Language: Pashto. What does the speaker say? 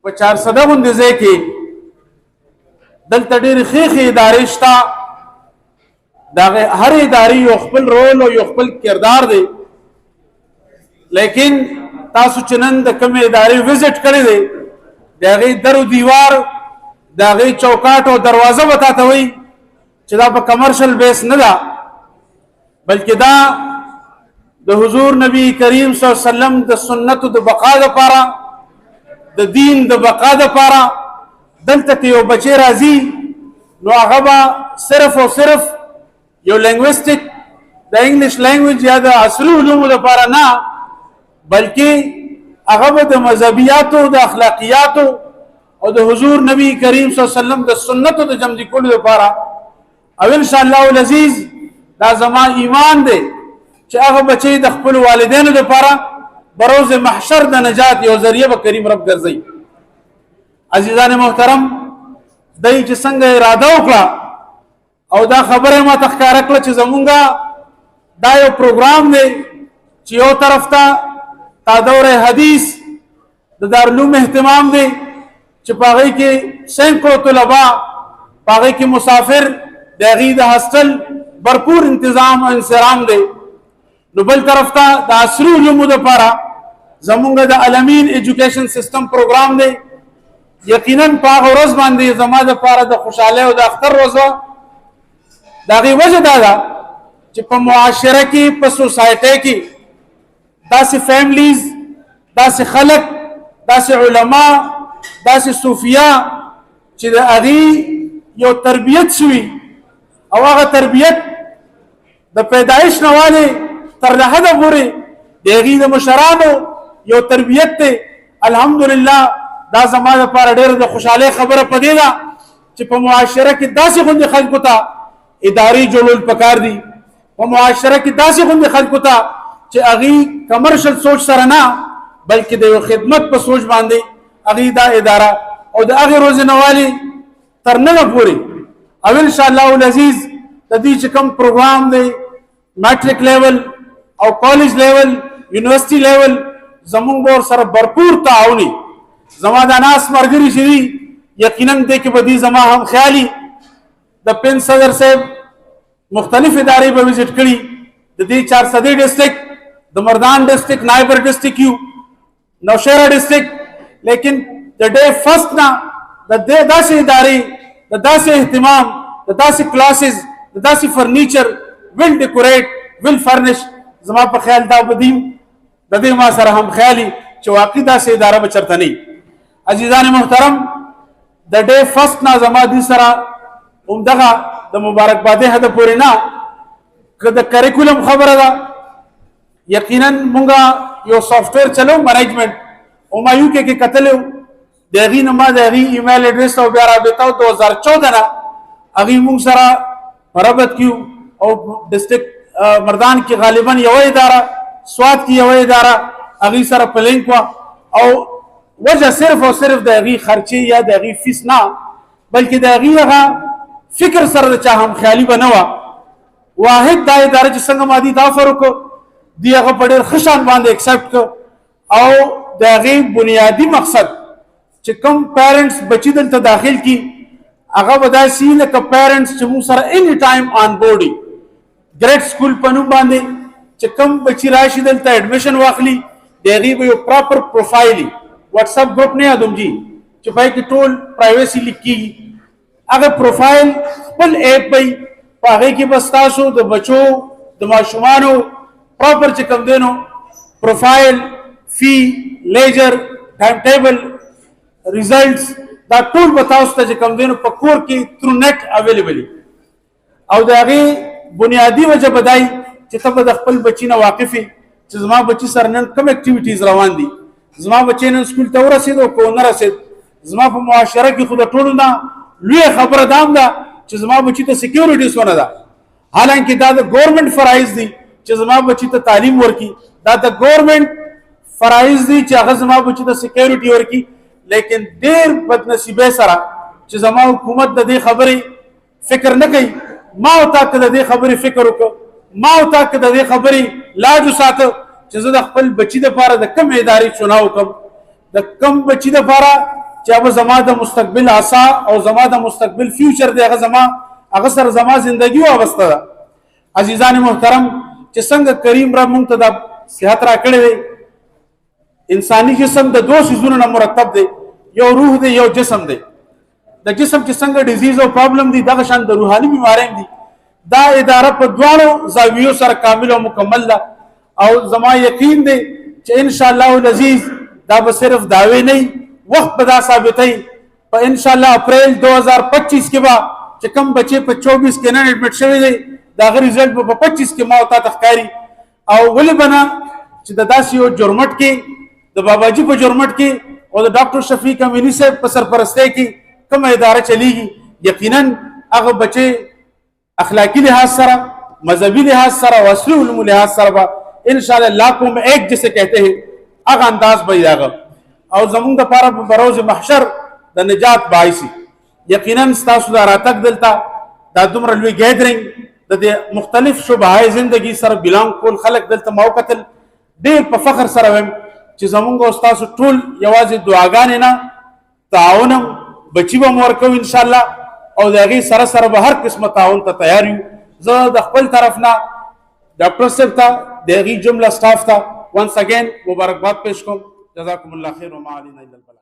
په 400 غوندې ځای کې دلته ډېرې ښې ادارې شته د هر ادارې یو خپل رول او یو خپل کردار دی لیکن تاسو چې نن د کومې ادارې وزټ کړی دی د هغې در و دیوار د هغې چوکاټ او دروازه به تا ته وایي چې دا په کمرشل بیس نه ده بلکې دا د حضور نبی کریم صلی الله علیه وسلم د سنتو د بقا دپاره د دین د بقا دپاره دلته کې یو بچی راځي نو هغه به صرف او صرف یو لینګویسټک د انګلیش لینګویج یا د عصري علومو دپاره نه بلکې هغه به د مذهبیاتو د اخلاقیاتو او د حضور نبی کریم صلی الله علیه وسلم د سنتو د جمع کولو دپاره او ان شاء الله العزیز دا زما ایمان دی چې هغه بچی د خپل والدینو دپاره بروز محشر د نجات یو ذریعه به کریم رب ګرځوي عزیزان محترم دی چې څنګه اراده وکړه او دا خبره ما ته ښکاره کړه چې زمونږه دا یو پروګرام دی چې یو طرف ته تادور حدیث د دارالعلوم اهتمام دی چې په هغې کې سینکړو طلبا په هغې کې مسافر د هغې د هاسټل भरपूर इंतजाम او انصرام دی نو بل طرف ته د عصري علومو دپاره زمونږ د الامین ایجوکیشن سیستم پروګرام دی یقینا په هغه ورځ باندې زما دپاره د خوشحالۍ او د اختر ورځ وه د هغې وجه دا ده چې په معاشره کې په سوسایټۍ کې داسې فیملیز داسې خلک داسې علما داسې صوفیا چې د هغې یو تربیت شوي او هغه تربیت د پیدایش نه والې تر حده پورې د هغې د مشرانو یو تربیت دی الحمدلله دا زما دپاره ډېره د خوشحالۍ خبره په دې ده چې په معاشره کې داسې غوندې خلکو ته ادارې جوړول پکار دي په معاشره کې داسې غوندې خلکو ته چې هغې کمرشل سوچ سره نه بلکې د یو خدمت په سوچ باندې هغې دا اداره او د هغې روزنهوالي تر ننه پورې او ان شاء الله العزیز د دې چې کوم پروګرام دی میټرک لیول او کالج لیول یونیورسټي لیول زمونږ به ورسره भरपूर تعاوني زما دا ناس ملګري چې دي یقینا دې کې به دي زما هم خیالي د پین صدر صاحب مختلف ادارې به وزټ کړي د دې 400 ډسټرکټ د مردان ډسټرکټ نایبر ډسټرکټ یو نوشهره ډسټرکټ لیکن د ډے فرست نه د داسې ادارې د داسې اهتمام د داسې کلاسز د داسې فرنیچر ویل ډیکوریټ ویل فرنش زما په خیال دا بدیم د دې ما سره هم خیالي چې واقعي داسې اداره به چرته نه عزیزان محترم د ډے فرست نه زما دې سره همدغه د مبارکبادۍ حده پورې نه که د کریکولم خبره ده یقینا مونږه یو سافټویر چلو منیجمنټ همایو کې کتلی د هغې نه ما د هغې ایمیل ایډرس او بیا رابطه 2014 نه هغې مونږ سره ربط کیو او ډسټرکټ مردان کې غالبا یوه اداره سوات کې یوه اداره هغې سره په لینک وه او وجه صرف او صرف د هغې خرچې یا د هغې فیس نه بلکې د هغې هغه فکر سره د چا هم خیالي به نه وه واحد دا اداره چې څنګه ما دي دا افر وکړو دې هغه په ډېر ښه شان باندې اکسپټ کړ او د هغې بنیادي مقصد چې کوم پیرنټس بچي دلته داخل کی هغه به داسې لکه پیرنټس چې موږ سره اني ټایم آن بورډ وي ګریډ سکول په نوم باندې چې کوم بچي راشي دلته ایډمیشن واخلي د هغې به یو پراپر پروفایل وي واټساپ ګروپ نه یادوم جي چې پای کې ټول پرایویسي لیک کېږي هغه پروفایل خپل ایپ به وي په هغې کې به ستاسو د بچو د ماشومانو پراپر چې کوم دی نو پروفایل فی لیجر ټایم ټیبل ریزلټس دا ټول به تاسو ته چې کوم دی نو په کور کې تھرو نیټ اویلیبل او د هغې بنیادي وجه به دی چې ته به د خپل بچي نه واقف یې چې زما بچي سره نن کوم اکټیویټیز روان دي زما بچی نن سکول ته ورسېد او که ونه رسېد زما په معاشره کې خو د ټولو نه لویه خبره دا هم ده چې زما بچي ته سیکیورټي څونه ده حالانکه دا د ګورنمنټ فرایض دي چې زما بچي ته تعلیم ورکړي دا د ګورنمنټ فرایض دي چې هغه زما بچي ته سیکیورټي ورکړي لیکن ډېر بدنصیبۍ سره چې زما حکومت د دې خبرې فکر نه کوي ما او تا که د دې خبرې فکر وکړو ما او تا که د دې خبرې لاج وساته چې زه د خپل بچي دپاره د کوم ادارې چناو وکړم د کوم بچي دپاره چې هغه زما د مستقبل آسا او زما د مستقبل فیوچر دی هغه سره زما زندگی وابسته ده. عزیزان محترم چې څنګه کریم رب مونږ ته د صحت را کړی دی، انساني جسم د دوه څیزونو نه مرتب دی، یو روح دی یو جسم دی. د جسم چې څنګه ډیزیز او پرابلم دي دغه شان د روحاني بیماریو دي. دا اداره په دواړو زاویو سره کامل او مکمل ده او زما یقین دی چې ان شاء الله العزیز دا به صرف دعوی نه وخت به دا ثابتوي. په ان شاء الله اپریل 2025 کې به چې کوم بچي په 24 کې نن ایډمټ شوی دی دا غي رزلټ به په 25 کې ما او تا تخکاری او ولې بنا چې د داسې یو جرمټ کې د باباجي په جرمټ کې او د ډاکټر شفیق امینی صاحب په سرپرستی کې کوم اداره چلیږي، یقینا هغه بچي اخلاقی لحاظ سره، مذهبی لحاظ سره، وصلی علوم لحاظ سره ان شاء الله لاکھوں میں ایک جسے کہتے ہیں هغه انداز به یاغه او زمونږ د پاره په بروز محشر د نجات باعث. یقینا تاسو دا راتګ دلته دا دومره لوی ګیدرینګ د مختلف شوبهای زندگی سره بلانګ کول خلک دلته موقتل ډېر په فخر سره ویم چې زمونږ او تاسو ټول یوازې دعاګانې نه تعاون بچی به مور کوو ان شاء الله او د هغې سره سره به هر قسمه تعاون ته تیار یو. زه د خپل طرف نه ډاکټر صاحب ته د هغې جمله سټاف ته ونس اگین مبارکباد پیش کوم. جزاکم الله خیر وما علینا الا البلاغ.